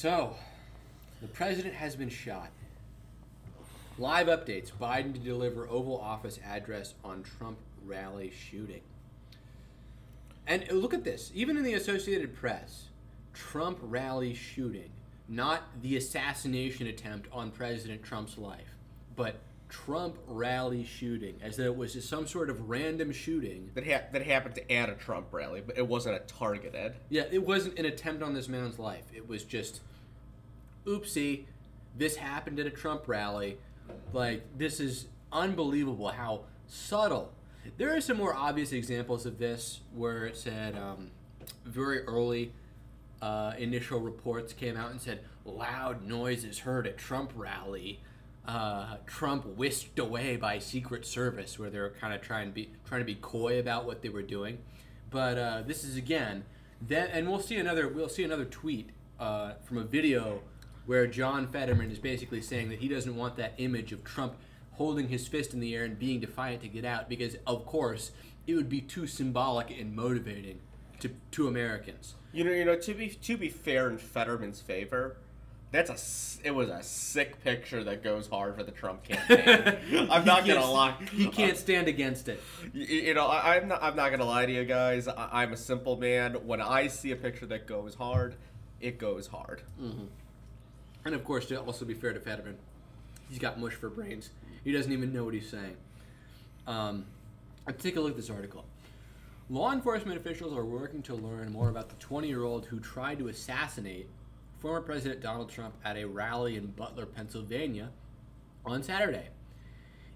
So, the president has been shot. Live updates. Biden to deliver Oval Office address on Trump rally shooting. And look at this. Even in the Associated Press, Trump rally shooting. Not the assassination attempt on President Trump's life, but Trump rally shooting, as though it was just some sort of random shooting. That happened to at a Trump rally, but it wasn't a targeted. Yeah, it wasn't an attempt on this man's life. It was just, oopsie, this happened at a Trump rally. Like, this is unbelievable how subtle. There are some more obvious examples of this where it said very early initial reports came out and said loud noises heard at Trump rally. Trump whisked away by Secret Service, where they were kind of trying to be coy about what they were doing. But this is again, and we'll see another tweet from a video where John Fetterman is basically saying that he doesn't want that image of Trump holding his fist in the air and being defiant to get out, because of course it would be too symbolic and motivating to Americans. You know. To be fair in Fetterman's favor, it was a sick picture that goes hard for the Trump campaign. I'm not gonna lie. He can't stand against it. I'm not gonna lie to you guys. I'm a simple man. When I see a picture that goes hard, it goes hard. Mm-hmm. And of course, to also be fair to Fetterman, he's got mush for brains. He doesn't even know what he's saying. Let's take a look at this article. Law enforcement officials are working to learn more about the 20-year-old who tried to assassinate former President Donald Trump at a rally in Butler, Pennsylvania on Saturday.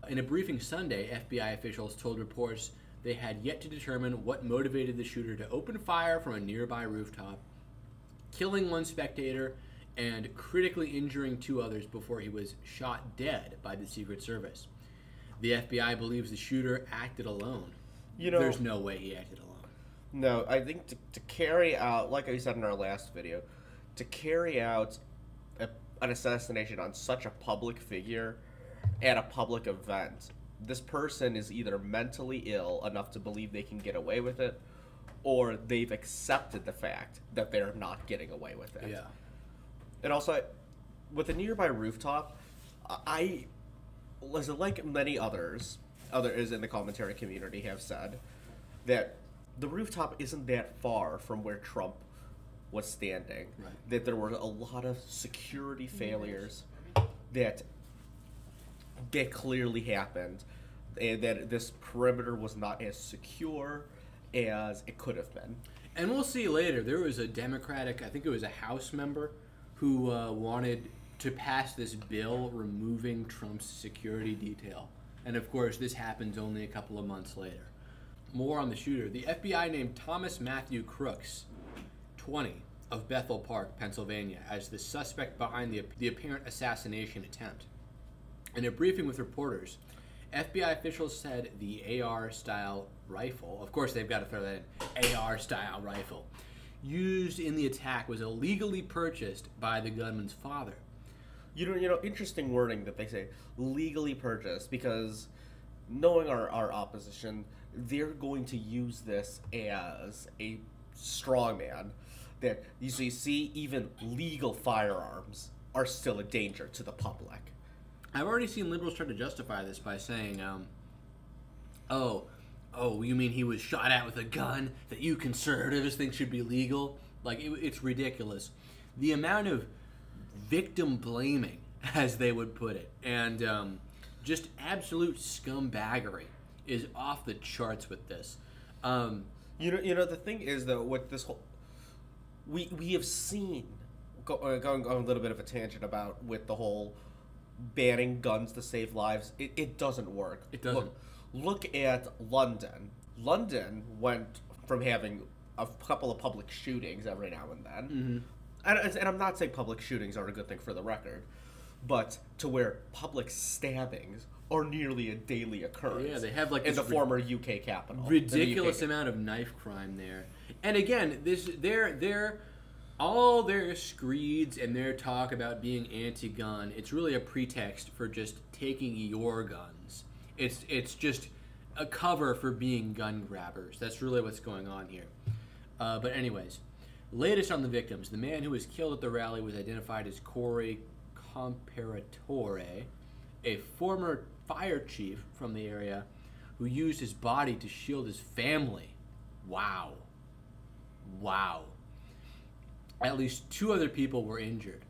In a briefing Sunday, FBI officials told reporters they had yet to determine what motivated the shooter to open fire from a nearby rooftop, killing one spectator and critically injuring two others before he was shot dead by the Secret Service. The FBI believes the shooter acted alone. There's no way he acted alone. No, I think to carry out, like I said in our last video, to carry out an assassination on such a public figure at a public event, this person is either mentally ill enough to believe they can get away with it, or they've accepted the fact that they're not getting away with it. Yeah. And also, with a nearby rooftop, like many others in the commentary community have said, that the rooftop isn't that far from where Trump was standing. Right. That there were a lot of security failures that clearly happened, and that this perimeter was not as secure as it could have been. And we'll see later, there was a Democratic, I think it was a House member, who wanted to pass this bill removing Trump's security detail. And of course, this happens only a couple of months later. More on the shooter. The FBI named Thomas Matthew Crooks, 20, of Bethel Park, Pennsylvania, as the suspect behind the apparent assassination attempt. In a briefing with reporters, FBI officials said the AR-style rifle, of course they've got to throw that in, AR-style rifle, used in the attack was illegally purchased by the gunman's father. Interesting wording that they say, legally purchased, because knowing our opposition, they're going to use this as a straw man. That you see, even legal firearms are still a danger to the public. I've already seen liberals try to justify this by saying, oh, you mean he was shot at with a gun that you conservatives think should be legal? Like, it's ridiculous. The amount of victim blaming, as they would put it, and just absolute scumbaggery is off the charts with this. The thing is, though, with this whole, we have seen, going on a little bit of a tangent about with the whole banning guns to save lives, it doesn't work. It doesn't. Look at London. London went from having a couple of public shootings every now and then, and I'm not saying public shootings are a good thing for the record, but to where public stabbings are nearly a daily occurrence. Yeah, they have like in the former UK capital. Ridiculous amount of knife crime there. And again, all their screeds and their talk about being anti-gun, it's really a pretext for just taking your guns. It's just a cover for being gun grabbers. That's really what's going on here. But anyways, Latest on the victims. The man who was killed at the rally was identified as Corey Comparatore, a former fire chief from the area who used his body to shield his family. Wow. Wow. At least 2 other people were injured.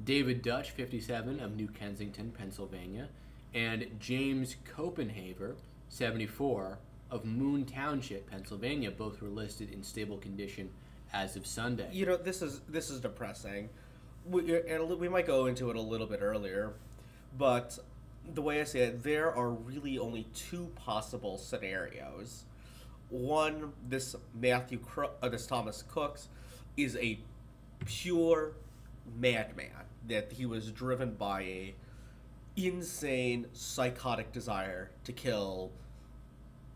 David Dutch, 57, of New Kensington, Pennsylvania, and James Copenhaver, 74, of Moon Township, Pennsylvania. Both were listed in stable condition as of Sunday. You know, this is depressing. We might go into it a little bit earlier, but the way I say it, there are really only 2 possible scenarios. One, this Thomas Cooks is a pure madman, that he was driven by a insane psychotic desire to kill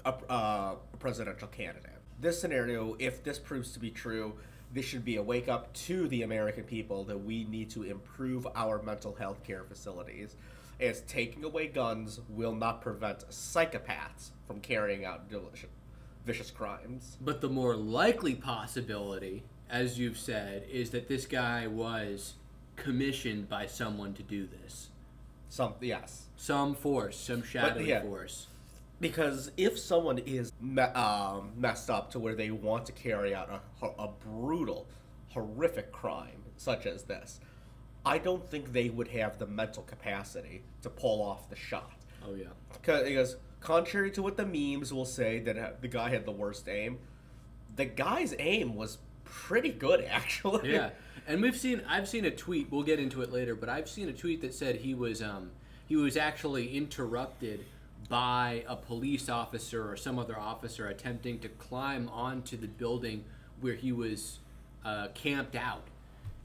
a presidential candidate. This scenario, if this proves to be true, this should be a wake up to the American people that we need to improve our mental health care facilities, as taking away guns will not prevent psychopaths from carrying out vicious crimes. But the more likely possibility, as you've said, is that this guy was commissioned by someone to do this. Yes. Some force, some shadowy force. Because if someone is messed up to where they want to carry out a brutal, horrific crime such as this, I don't think they would have the mental capacity to pull off the shot. Oh, yeah. Because contrary to what the memes will say, that the guy had the worst aim, the guy's aim was pretty good, actually. Yeah. And I've seen a tweet, we'll get into it later, but I've seen a tweet that said he was actually interrupted by a police officer or some other officer attempting to climb onto the building where he was camped out.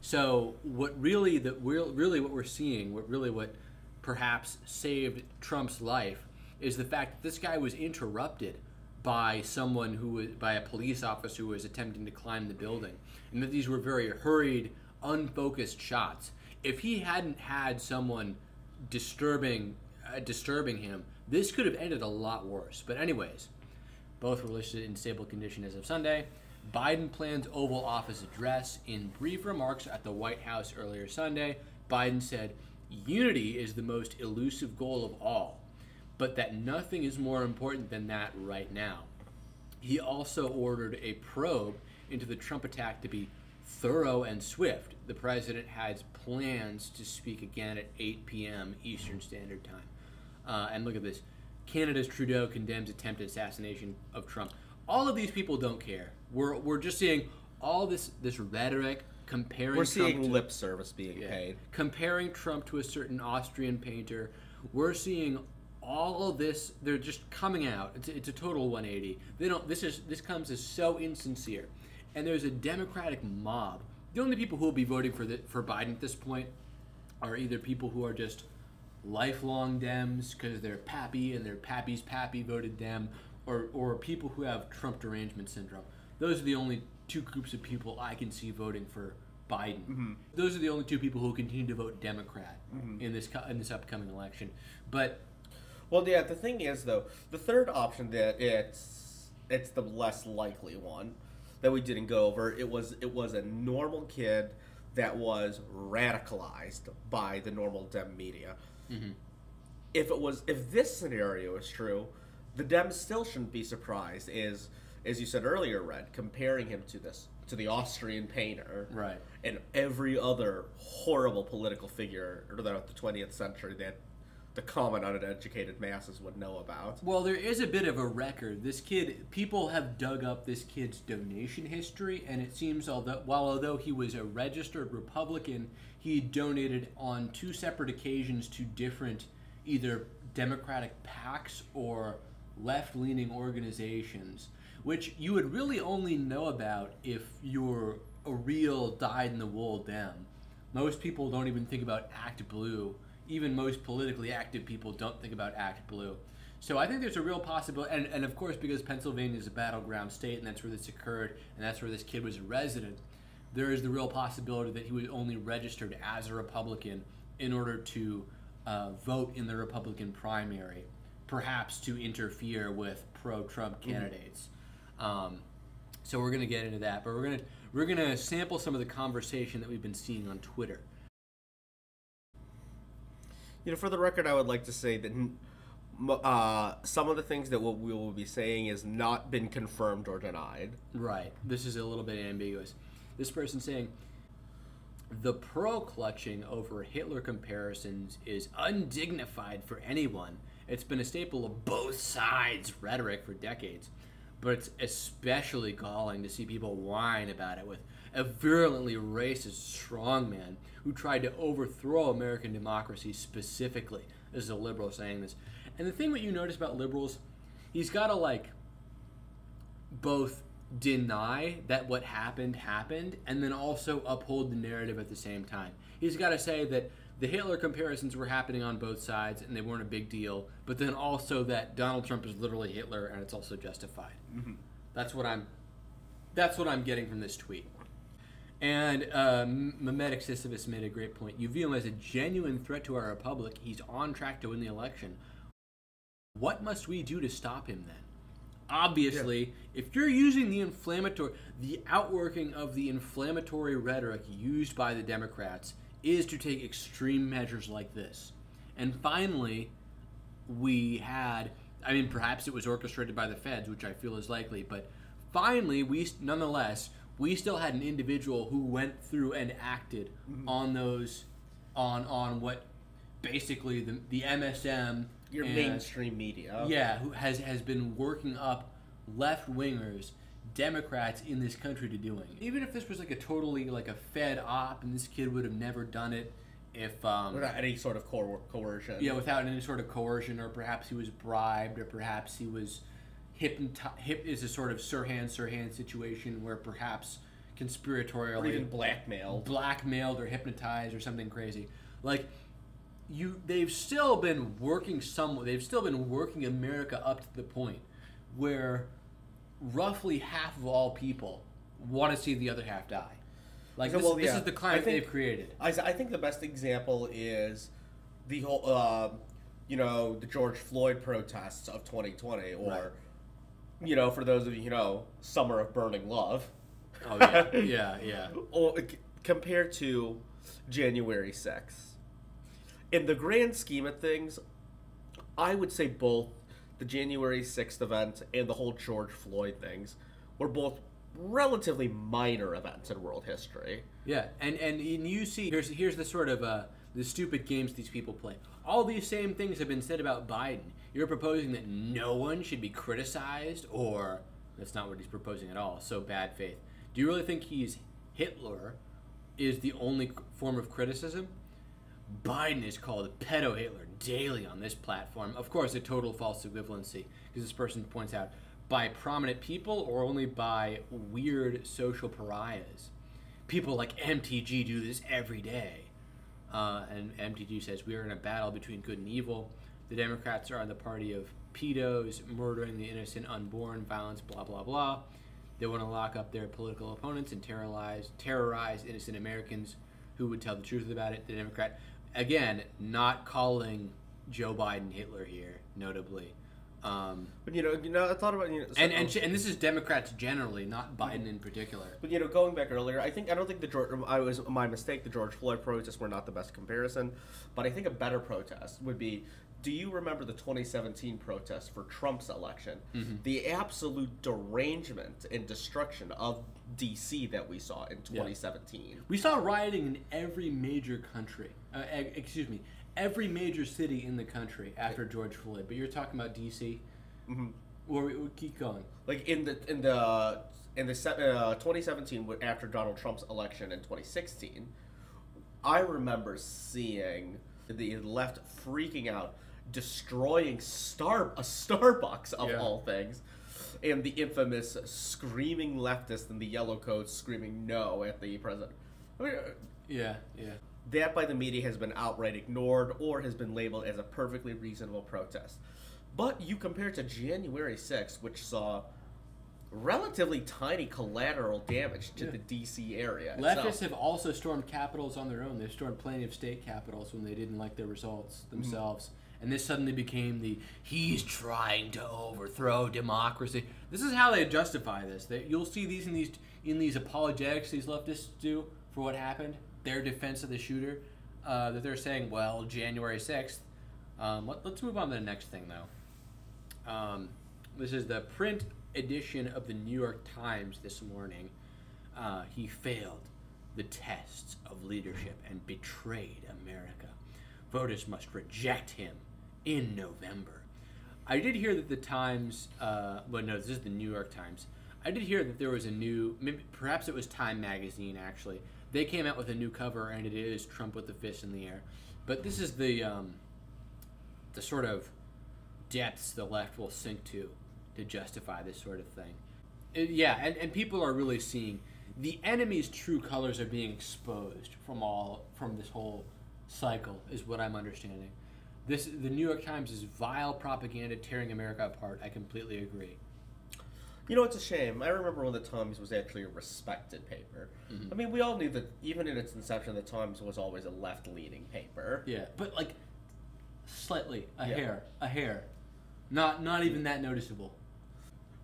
So what we're seeing, what perhaps saved Trump's life, is the fact that this guy was interrupted by a police officer who was attempting to climb the building, and that these were very hurried, unfocused shots. If he hadn't had someone disturbing him, this could have ended a lot worse. But anyways, both were listed in stable condition as of Sunday. Biden plans Oval Office address. In brief remarks at the White House earlier Sunday, Biden said, "Unity is the most elusive goal of all, but that nothing is more important than that right now." He also ordered a probe into the Trump attack to be thorough and swift. The president has plans to speak again at 8 p.m. Eastern Standard Time. And look at this. Canada's Trudeau condemns attempted assassination of Trump. All of these people don't care. We're just seeing all this rhetoric comparing. We're seeing lip service being paid. Comparing Trump to a certain Austrian painter. We're seeing all of this. They're just coming out. It's a total 180. This comes as so insincere. And there's a Democratic mob. The only people who will be voting for Biden at this point are either people who are just lifelong Dems because they're Pappy and their Pappy's Pappy voted Dem, or people who have Trump derangement syndrome. Those are the only 2 groups of people I can see voting for Biden. Mm-hmm. Those are the only 2 people who continue to vote Democrat in this upcoming election. But well, yeah, the thing is though, the third option that it's the less likely one that we didn't go over. It was a normal kid that was radicalized by the normal Dem media. Mm-hmm. If this scenario is true, the Dems still shouldn't be surprised, as you said earlier, Red, comparing him to the Austrian painter, right, and every other horrible political figure throughout the 20th century that the common uneducated masses would know about. Well, there is a bit of a record. This kid, people have dug up this kid's donation history, and it seems although he was a registered Republican, he donated on 2 separate occasions to different either Democratic PACs or left-leaning organizations, which you would really only know about if you're a real dyed-in-the-wool Dem. Most people don't even think about Act Blue. Even most politically active people don't think about Act Blue. So I think there's a real possibility, and of course because Pennsylvania is a battleground state and that's where this occurred and that's where this kid was a resident, there is the real possibility that he was only registered as a Republican in order to vote in the Republican primary, perhaps to interfere with pro-Trump candidates. So we're going to get into that, but we're we're going to sample some of the conversation that we've been seeing on Twitter. For the record, I would like to say that some of the things that we will be saying has not been confirmed or denied. Right. This is a little bit ambiguous. This person saying, the pearl clutching over Hitler comparisons is undignified for anyone. It's been a staple of both sides' rhetoric for decades, but it's especially galling to see people whine about it with a virulently racist strongman who tried to overthrow American democracy specifically. This is a liberal saying this. And the thing that you notice about liberals, he's got to both deny that what happened, and then also uphold the narrative at the same time. He's got to say that the Hitler comparisons were happening on both sides and they weren't a big deal, but then also that Donald Trump is literally Hitler and it's also justified. Mm-hmm. That's what I'm getting from this tweet. And Memetic Sisyphus made a great point. You view him as a genuine threat to our republic. He's on track to win the election. What must we do to stop him then? Obviously, if you're using the outworking of the inflammatory rhetoric used by the Democrats is to take extreme measures like this. And finally, perhaps it was orchestrated by the feds, which I feel is likely, but finally, we still had an individual who went through and acted on those, on what basically the MSM, your mainstream media, who has been working up left-wingers, Democrats in this country to doing. Even if this was a totally a Fed op, and this kid would have never done it if without any sort of coercion. Yeah, without any sort of coercion, or perhaps he was bribed, or perhaps he was is a sort of Sirhan situation where perhaps conspiratorially, or even blackmailed or hypnotized or something crazy. They've still been working America up to the point where roughly half of all people want to see the other half die. This is the climate they've created. I think the best example is the whole, the George Floyd protests of 2020, or, right. For those of you, Summer of Burning Love. Oh, yeah, yeah. Or, compared to January 6th. In the grand scheme of things, I would say both the January 6th event and the whole George Floyd things were both relatively minor events in world history. Yeah, and you see, here's the sort of the stupid games these people play. All these same things have been said about Biden. You're proposing that no one should be criticized, or that's not what he's proposing at all. So bad faith. Do you really think Hitler is the only form of criticism? Biden is called pedo-Hitler daily on this platform. Of course, a total false equivalency, because this person points out, by prominent people or only by weird social pariahs. People like MTG do this every day. And MTG says, we are in a battle between good and evil. The Democrats are the party of pedos, murdering the innocent unborn, violence, blah, blah, blah. They want to lock up their political opponents and terrorize innocent Americans who would tell the truth about it. The Democrat, again, not calling Joe Biden Hitler here, notably. But I thought about and this is Democrats generally, not Biden in particular. But going back earlier, I don't think my mistake. The George Floyd protests were not the best comparison, but I think a better protest would be. Do you remember the 2017 protest for Trump's election? Mm-hmm. The absolute derangement and destruction of D.C. that we saw in 2017. Yeah. We saw rioting in every major country. Every major city in the country after George Floyd. But you're talking about D.C. Mm-hmm. We'll keep going. In the 2017, after Donald Trump's election in 2016, I remember seeing the left freaking out, destroying a Starbucks of all things, and the infamous screaming leftist in the yellow coats screaming no at the president. Yeah. That by the media has been outright ignored or has been labeled as a perfectly reasonable protest. But you compare it to January 6th, which saw relatively tiny collateral damage to the D.C. area itself. Leftists have also stormed capitals on their own. They've stormed plenty of state capitals when they didn't like their results themselves. Mm-hmm. And this suddenly became he's trying to overthrow democracy. This is how they justify this. You'll see these in these in these apologetics these leftists do for what happened, their defense of the shooter, that they're saying, well, January 6th. Let's move on to the next thing, though. This is the print edition of the New York Times this morning. He failed the tests of leadership and betrayed America. Voters must reject him in November. I did hear that the Times, this is the New York Times. I did hear that there was a new, perhaps it was Time Magazine, actually. They came out with a new cover, and it is Trump with the fist in the air. But this is the sort of depths the left will sink to justify this sort of thing. And people are really seeing the enemy's true colors are being exposed from this whole cycle, is what I'm understanding. The New York Times is vile propaganda tearing America apart. I completely agree. You know, it's a shame. I remember when the Times was actually a respected paper. Mm-hmm. I mean, we all knew that even in its inception, the Times was always a left-leaning paper. Yeah, but like slightly a hair, not even that noticeable.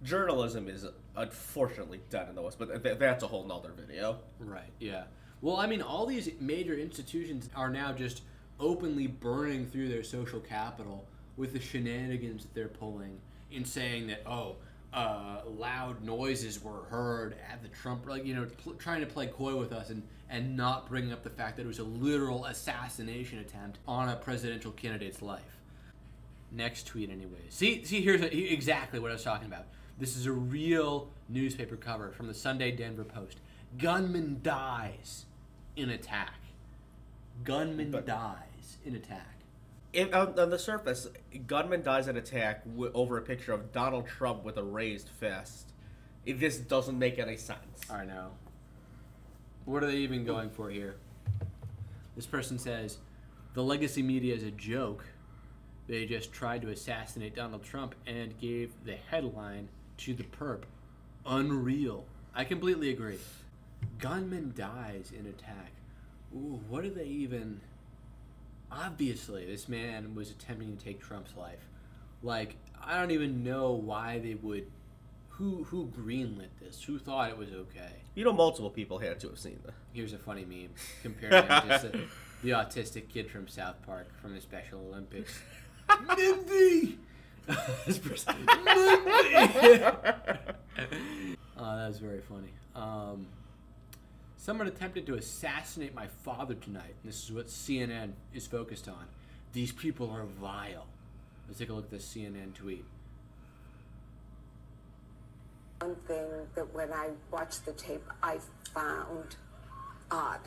Journalism is unfortunately dead in the West, but that's a whole nother video. Right. Yeah. Well, I mean, all these major institutions are now just openly burning through their social capital with the shenanigans that they're pulling in saying that, loud noises were heard at the Trump, trying to play coy with us and not bringing up the fact that it was a literal assassination attempt on a presidential candidate's life. Next tweet, anyways. See, here's exactly what I was talking about. This is a real newspaper cover from the Sunday Denver Post. Gunman dies in attack. Gunman dies in attack. On the surface, gunman dies in attack over a picture of Donald Trump with a raised fist. This doesn't make any sense. I know. What are they even going for here? This person says, the legacy media is a joke. They just tried to assassinate Donald Trump and gave the headline to the perp. Unreal. I completely agree. Gunman dies in attack. Ooh, what do they even... Obviously, this man was attempting to take Trump's life. Like, I don't even know why they would... Who greenlit this? Who thought it was okay? You know, multiple people had to have seen that. Here's a funny meme comparing him to the autistic kid from South Park from the Special Olympics. Mindy! This person... Mindy! That was very funny. Someone attempted to assassinate my father tonight. This is what CNN is focused on. These people are vile. Let's take a look at this CNN tweet. One thing that when I watched the tape, I found odd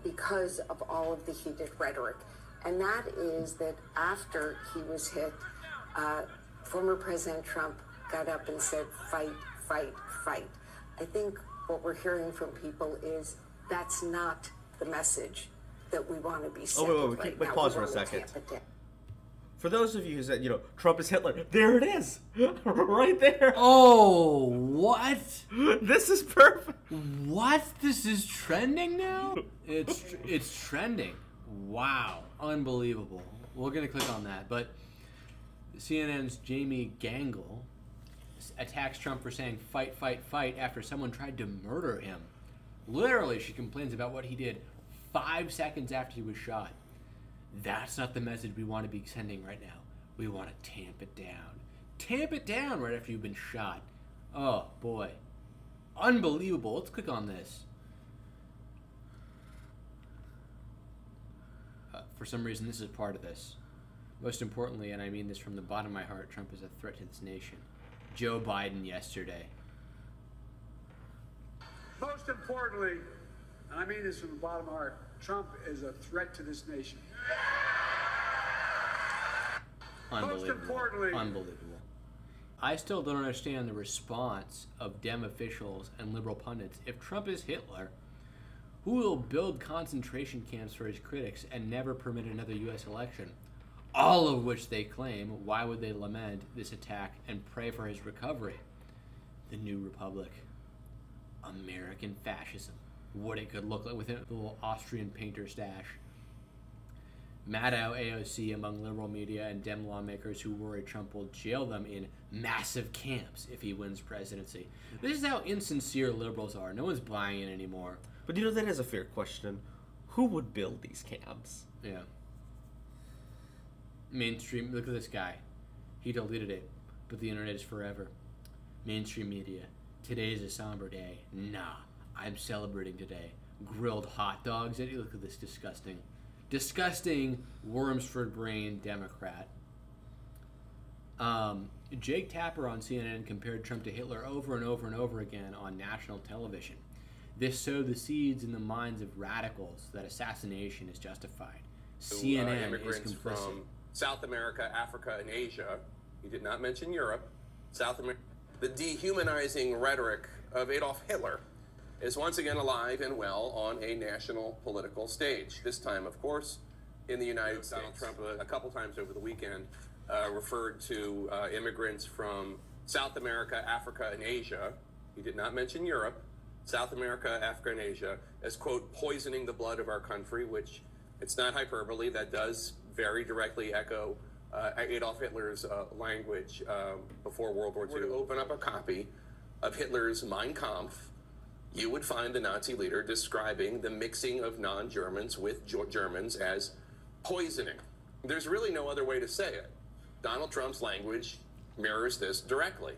because of all of the heated rhetoric. And that is that after he was hit, former President Trump got up and said, fight, fight, fight. I think what we're hearing from people is that's not the message that we want to be sending right now. Pause for a second. For those of you who said, Trump is Hitler, there it is, right there. Oh, what? This is perfect. What? This is trending now? It's trending. Wow, unbelievable. We're gonna click on that, but CNN's Jamie Gangle attacks Trump for saying fight, fight, fight after someone tried to murder him. Literally, she complains about what he did 5 seconds after he was shot. That's not the message we want to be sending right now. We want to tamp it down. Tamp it down right after you've been shot. Oh, boy. Unbelievable. Let's click on this. For some reason, this is part of this. Most importantly, and I mean this from the bottom of my heart, Trump is a threat to this nation. Joe Biden yesterday. Most importantly, and I mean this from the bottom of my heart, Trump is a threat to this nation. Unbelievable. Most importantly, unbelievable. I still don't understand the response of Dem officials and liberal pundits. If Trump is Hitler, who will build concentration camps for his critics and never permit another U.S. election? All of which they claim, why would they lament this attack and pray for his recovery? The New Republic. American fascism. What it could look like with a little Austrian painter stash. Maddow AOC among liberal media and Dem lawmakers who worry Trump will jail them in massive camps if he wins presidency. This is how insincere liberals are. No one's buying it anymore. But you know, that is a fair question. Who would build these camps? Yeah. Mainstream, look at this guy. He deleted it, but the internet is forever. Mainstream media. Today's a somber day. Nah, I'm celebrating today. Grilled hot dogs. Look at this disgusting Wormsford brain Democrat. Jake Tapper on CNN compared Trump to Hitler over and over and over again on national television. This sowed the seeds in the minds of radicals that assassination is justified. CNN is complicit. From South America, Africa, and Asia. He did not mention Europe. South America. The dehumanizing rhetoric of Adolf Hitler is once again alive and well on a national political stage. This time, of course, in the United States. Donald Trump, a couple times over the weekend, referred to immigrants from South America, Africa, and Asia. He did not mention Europe. South America, Africa, and Asia as, quote, poisoning the blood of our country, which it's not hyperbole. That does very directly echo Adolf Hitler's language before World War II. To open up a copy of Hitler's Mein Kampf, you would find the Nazi leader describing the mixing of non-Germans with Germans as poisoning. There's really no other way to say it. Donald Trump's language mirrors this directly.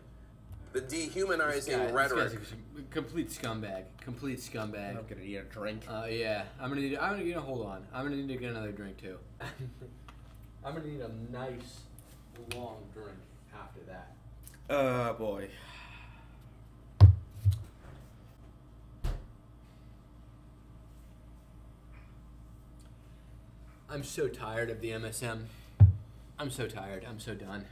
The dehumanizing rhetoric. This guy's a complete scumbag. Complete scumbag. I'm gonna need a drink. Yeah, I'm gonna hold on. I'm gonna need to get another drink too. I'm gonna need a nice long drink after that. Boy. I'm so tired of the MSM. I'm so tired. I'm so done.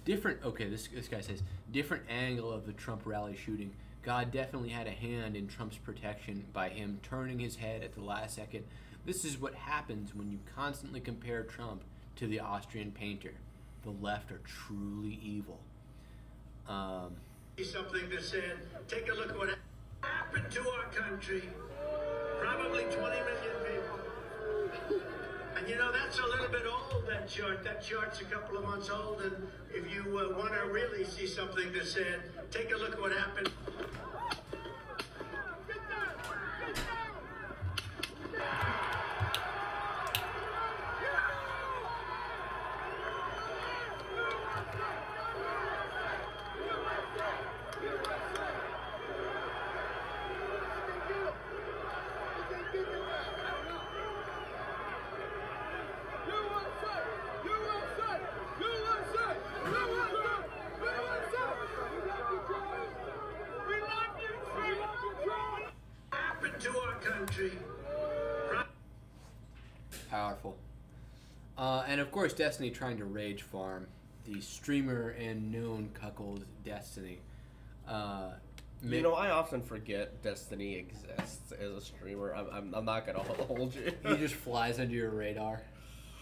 This guy says, different angle of the Trump rally shooting. God definitely had a hand in Trump's protection by him turning his head at the last second. This is what happens when you constantly compare Trump to the Austrian painter. The left are truly evil. Something that said, take a look at what happened to our country. Probably 20 million people. And you know, that's a little bit old, that chart. That chart's a couple of months old. And if you want to really see something that said, take a look at what happened. Powerful. And of course, Destiny trying to rage farm the streamer and known cuckold Destiny. You know, I often forget Destiny exists as a streamer. I'm not gonna hold you. He just flies under your radar.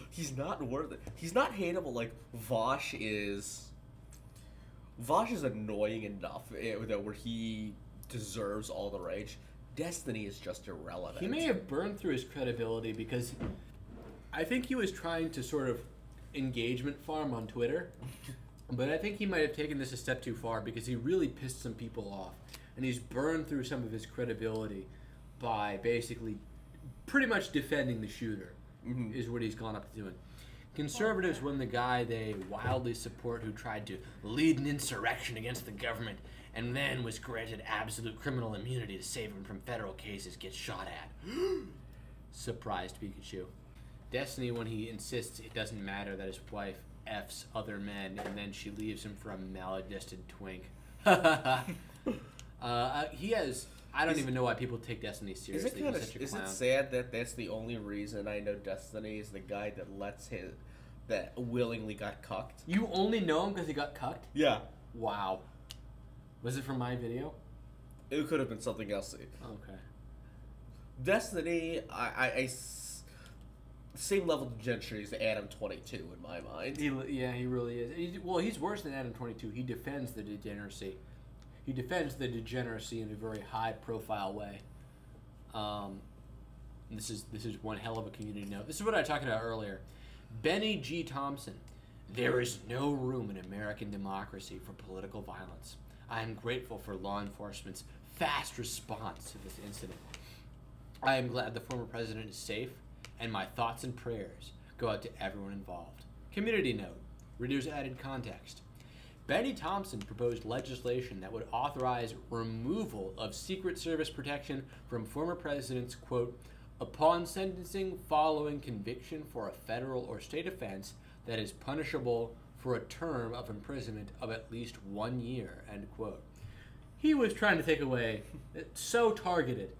He's not worth it. He's not hateable like Vosh is. Vosh is annoying enough where he deserves all the rage. Destiny is just irrelevant. He may have burned through his credibility because I think he was trying to sort of engagement farm on Twitter, but I think he might have taken this a step too far because he really pissed some people off, and he's burned through some of his credibility by basically pretty much defending the shooter, is what he's gone up to doing. Conservatives, when the guy they wildly support who tried to lead an insurrection against the government and then was granted absolute criminal immunity to save him from federal cases, gets shot at. Surprised Pikachu. Destiny, when he insists it doesn't matter that his wife F's other men and then she leaves him for a maladjusted twink. He has... I don't even know why people take Destiny seriously. Is it sad that that's the only reason I know Destiny is the guy that willingly got cucked? You only know him because he got cucked? Yeah. Wow. Was it from my video? It could have been something else. Okay. Destiny, same level of gentry as Adam 22 in my mind. He really is. He's worse than Adam 22. He defends the degeneracy. He defends the degeneracy in a very high-profile way. and this is one hell of a community note. This is what I was talking about earlier. Benny G. Thompson. There is no room in American democracy for political violence. I am grateful for law enforcement's fast response to this incident. I am glad the former president is safe, and my thoughts and prayers go out to everyone involved. Community note. Reader's added context. Benny Thompson proposed legislation that would authorize removal of Secret Service protection from former presidents, quote, upon sentencing following conviction for a federal or state offense that is punishable for a term of imprisonment of at least 1 year, end quote. He was trying to take away, so targeted.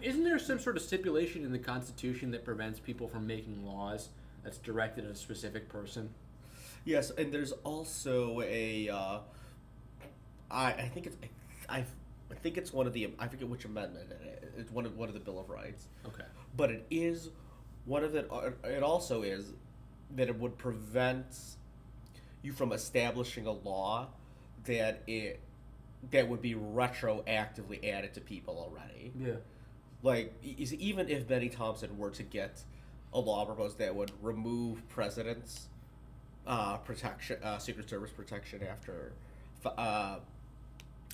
Isn't there some sort of stipulation in the Constitution that prevents people from making laws that's directed at a specific person? Yes, and there's also a, I think it's one of the, I forget which amendment it's one of the Bill of Rights. Okay. But it is one of it also is that it would prevent you from establishing a law that would be retroactively added to people already. Yeah. Like, even if Benny Thompson were to get a law proposed that would remove presidents' protection, Secret Service protection after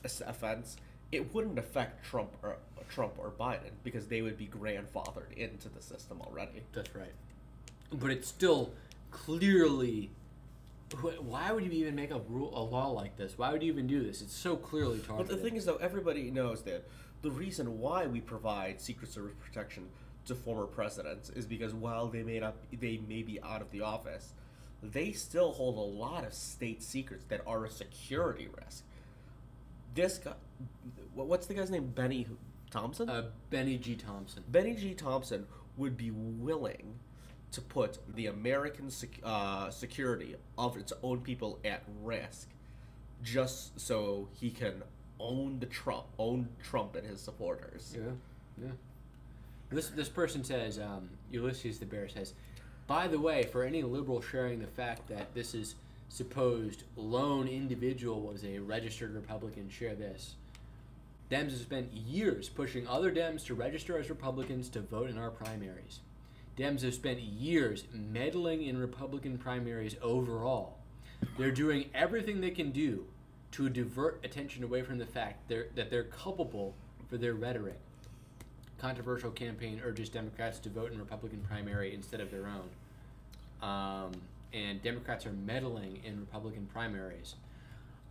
offense, it wouldn't affect Trump or Biden because they would be grandfathered into the system already. That's right. But it's still clearly. Why would you even make a law like this? Why would you even do this? It's so clearly targeted. But the thing is, though, everybody knows that the reason why we provide Secret Service protection to former presidents is because while they may be out of the office, they still hold a lot of state secrets that are a security risk. This guy, what's the guy's name? Benny Thompson? Benny G. Thompson. Benny G. Thompson would be willing to put the American security of its own people at risk just so he can own Trump and his supporters. Yeah. This person says, Ulysses the Bear says, by the way, for any liberal sharing the fact that this is supposed lone individual was a registered Republican, share this. Dems have spent years pushing other Dems to register as Republicans to vote in our primaries. Dems have spent years meddling in Republican primaries overall. They're doing everything they can do to divert attention away from the fact that they're culpable for their rhetoric. Controversial campaign urges Democrats to vote in Republican primary instead of their own. And Democrats are meddling in Republican primaries.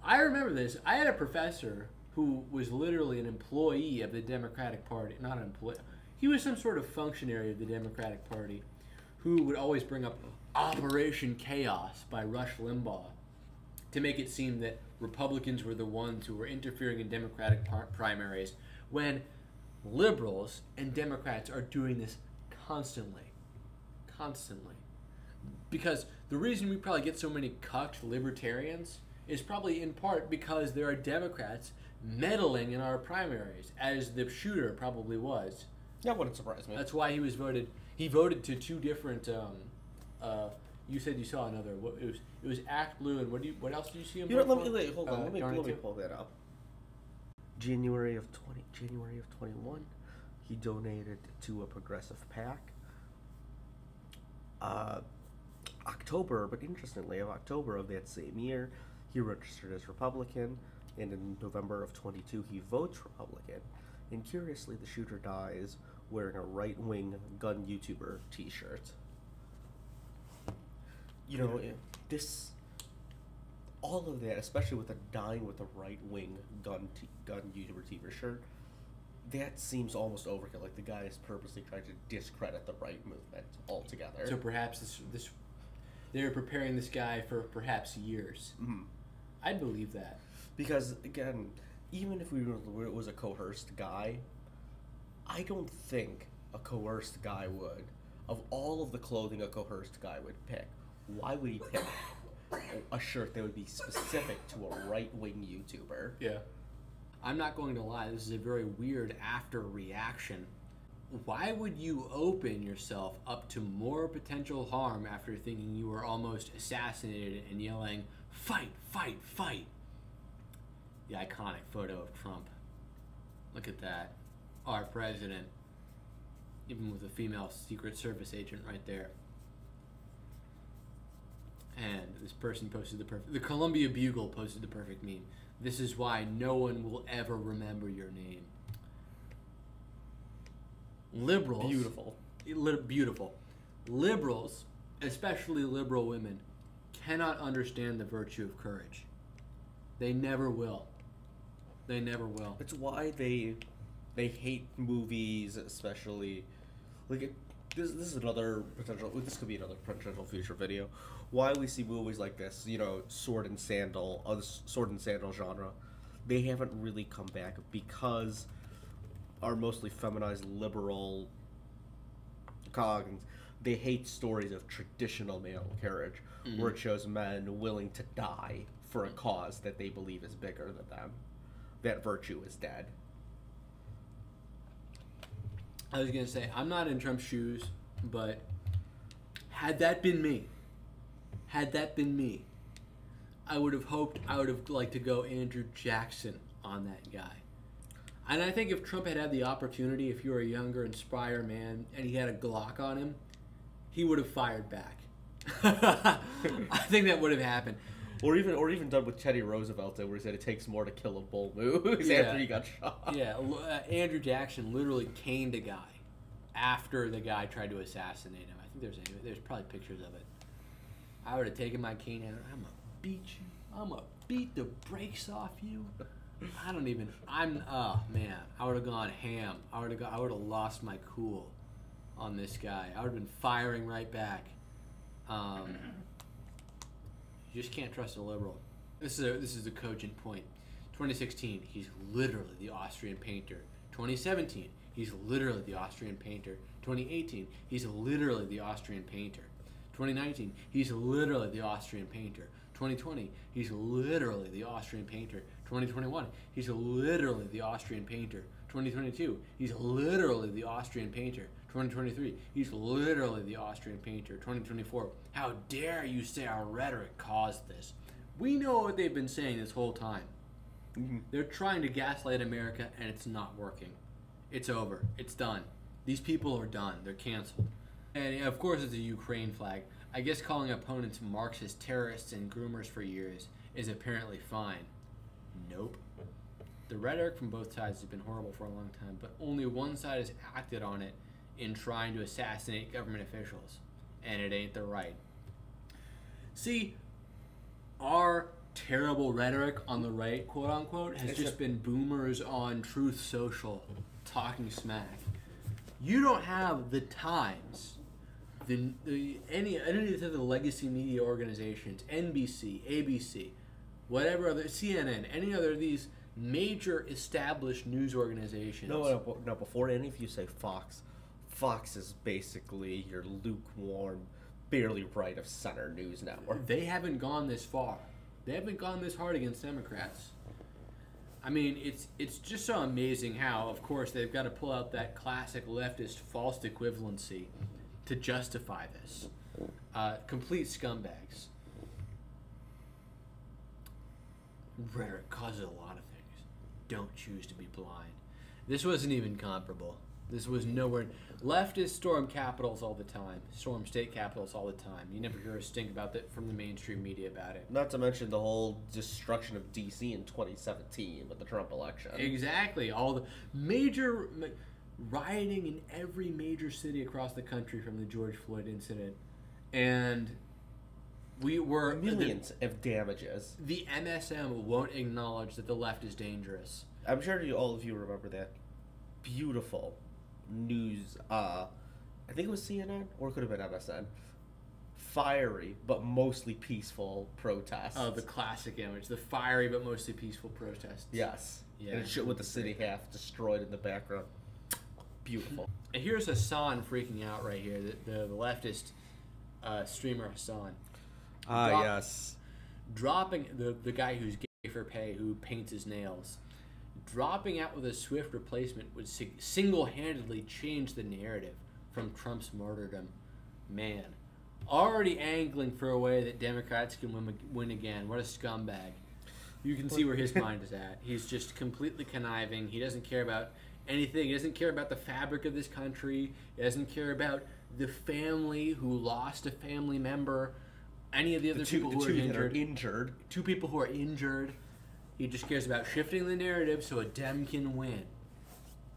I remember this. I had a professor who was literally an employee of the Democratic Party. Not an employee. He was some sort of functionary of the Democratic Party who would always bring up Operation Chaos by Rush Limbaugh to make it seem that Republicans were the ones who were interfering in Democratic primaries when liberals and Democrats are doing this constantly. Because the reason we probably get so many cucked libertarians is probably in part because there are Democrats meddling in our primaries, as the shooter probably was. That wouldn't surprise me. That's why he was voted. He voted to two different. You said you saw another. It was Act Blue, and what else did you see him? Let me pull that up. January of 21, he donated to a progressive PAC. October of that same year, he registered as Republican, and in November of 22, he votes Republican. And curiously, the shooter dies wearing a right-wing gun YouTuber T-shirt. You know, all of that, especially with dying with a right-wing gun YouTuber T-shirt, that seems almost overkill. Like the guy is purposely trying to discredit the right movement altogether. So perhaps this they're preparing this guy for perhaps years. Mm-hmm. I'd believe that. Because, again, even if it was a coerced guy, I don't think a coerced guy would. Of all of the clothing a coerced guy would pick, why would he pick a shirt that would be specific to a right-wing YouTuber? Yeah. I'm not going to lie, this is a very weird after reaction. Why would you open yourself up to more potential harm after thinking you were almost assassinated and yelling, "Fight, fight, fight"? The iconic photo of Trump. Look at that. Our president. even with a female Secret Service agent right there. And this person posted the Columbia Bugle posted the perfect meme. This is why no one will ever remember your name. Liberals. Beautiful. Beautiful. Liberals, especially liberal women, cannot understand the virtue of courage. They never will. They never will. It's why they hate movies, especially like this is another potential. This could be another potential future video. Why we see movies like this, you know, sword and sandal genre, they haven't really come back because our mostly feminized liberal cogs, they hate stories of traditional male courage, where it shows men willing to die for a cause that they believe is bigger than them. That virtue is dead. I was going to say, I'm not in Trump's shoes, but had that been me, I would have hoped, I would have liked to go Andrew Jackson on that guy. And I think if Trump had the opportunity, if you were a younger, inspired man, and he had a Glock on him, he would have fired back. I think that would have happened. Or even done with Teddy Roosevelt, where he said it takes more to kill a bull moose after he got shot. Yeah, Andrew Jackson literally caned a guy after the guy tried to assassinate him. I think there's probably pictures of it. I would have taken my cane and I'm gonna beat you. I'm gonna beat the brakes off you. I would have gone ham. I would have lost my cool on this guy. I would have been firing right back. You just can't trust a liberal. This is a cogent point. 2016, he's literally the Austrian painter. 2017, he's literally the Austrian painter. 2018, he's literally the Austrian painter. 2019, he's literally the Austrian painter. 2020, he's literally the Austrian painter. 2021, he's literally the Austrian painter. 2022, he's literally the Austrian painter. 2023, he's literally the Austrian painter. 2024, how dare you say our rhetoric caused this? We know what they've been saying this whole time. They're trying to gaslight America, and it's not working. It's over. It's done. These people are done. They're canceled. And of course, it's a Ukraine flag. I guess calling opponents Marxist terrorists and groomers for years is apparently fine. Nope. The rhetoric from both sides has been horrible for a long time, but only one side has acted on it in trying to assassinate government officials, and it ain't the right. See, our terrible rhetoric on the right, quote unquote, has just been boomers on Truth Social talking smack. You don't have the Times, any of the legacy media organizations, NBC, ABC, whatever other, CNN, any other of these major established news organizations. No, before any of you say Fox, Fox is basically your lukewarm, barely right of center news network. They haven't gone this far. They haven't gone this hard against Democrats. I mean, it's just so amazing how, of course, they've got to pull out that classic leftist false equivalency to justify this. Complete scumbags. Rhetoric causes a lot of things. Don't choose to be blind. This wasn't even comparable. This was nowhere. Leftists storm capitals all the time. Storm state capitals all the time. You never hear a stink about that from the mainstream media about it. Not to mention the whole destruction of D.C. in 2017 with the Trump election. Exactly. All the major rioting in every major city across the country from the George Floyd incident. And we were... Millions of damages. The MSM won't acknowledge that the left is dangerous. I'm sure all of you remember that beautiful news, I think it was CNN, or it could have been MSN. Fiery, but mostly peaceful protests. Oh, the classic image. The fiery, but mostly peaceful protests. Yes. Yeah. And it showed with the city half destroyed in the background. Beautiful. And here's Hassan freaking out right here, the leftist streamer Hassan. Yes. Dropping, the guy who's gay for pay, who paints his nails. Dropping out with a swift replacement would single-handedly change the narrative from Trump's martyrdom. Man, already angling for a way that Democrats can win again. What a scumbag. You can see where his mind is at. He's just completely conniving. He doesn't care about anything. He doesn't care about the fabric of this country. He doesn't care about the family who lost a family member. Any of the other people who are injured. 2 people who are injured. He just cares about shifting the narrative so a Dem can win.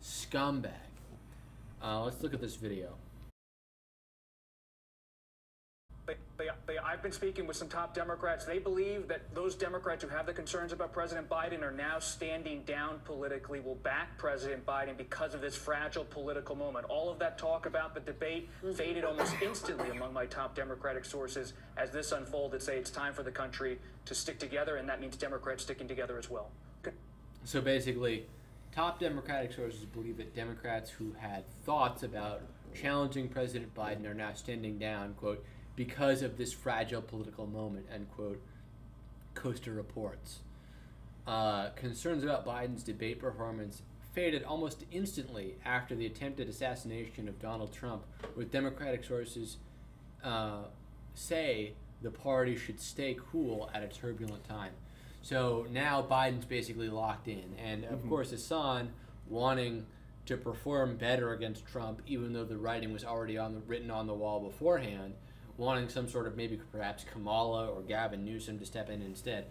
Scumbag. Let's look at this video. I've been speaking with some top Democrats. They believe that those Democrats who have the concerns about President Biden are now standing down politically, will back President Biden because of this fragile political moment. All of that talk about the debate faded almost instantly among my top Democratic sources as this unfolded. Say it's time for the country to stick together, and that means Democrats sticking together as well. So basically, top Democratic sources believe that Democrats who had thoughts about challenging President Biden are now standing down, quote, because of this fragile political moment, end quote. Coaster reports. Concerns about Biden's debate performance faded almost instantly after the attempted assassination of Donald Trump, with Democratic sources say the party should stay cool at a turbulent time. So now Biden's basically locked in. And of course, Hassan wanting to perform better against Trump, even though the writing was already written on the wall beforehand, wanting some sort of maybe perhaps Kamala or Gavin Newsom to step in instead.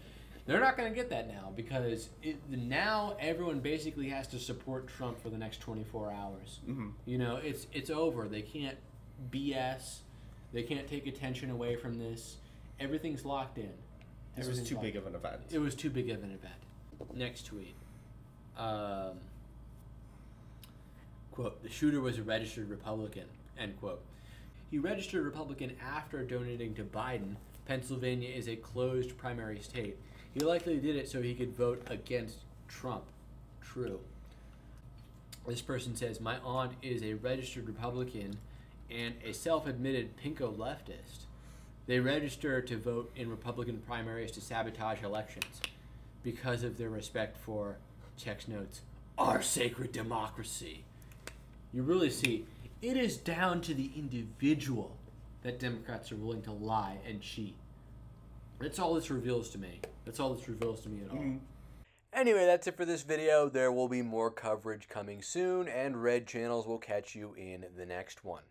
They're not going to get that now because now everyone basically has to support Trump for the next 24 hours. You know, it's over. They can't BS. They can't take attention away from this. Everything's locked in. This was too big of an event. It was too big of an event. Next tweet. Quote, the shooter was a registered Republican, end quote. He registered Republican after donating to Biden. Pennsylvania is a closed primary state. He likely did it so he could vote against Trump. True. This person says, my aunt is a registered Republican and a self-admitted pinko leftist. They register to vote in Republican primaries to sabotage elections because of their respect for, checks notes, our sacred democracy. You really see, it is down to the individual that Democrats are willing to lie and cheat. That's all this reveals to me. That's all this reveals to me at all. Anyway, that's it for this video. There will be more coverage coming soon, and Red Channels will catch you in the next one.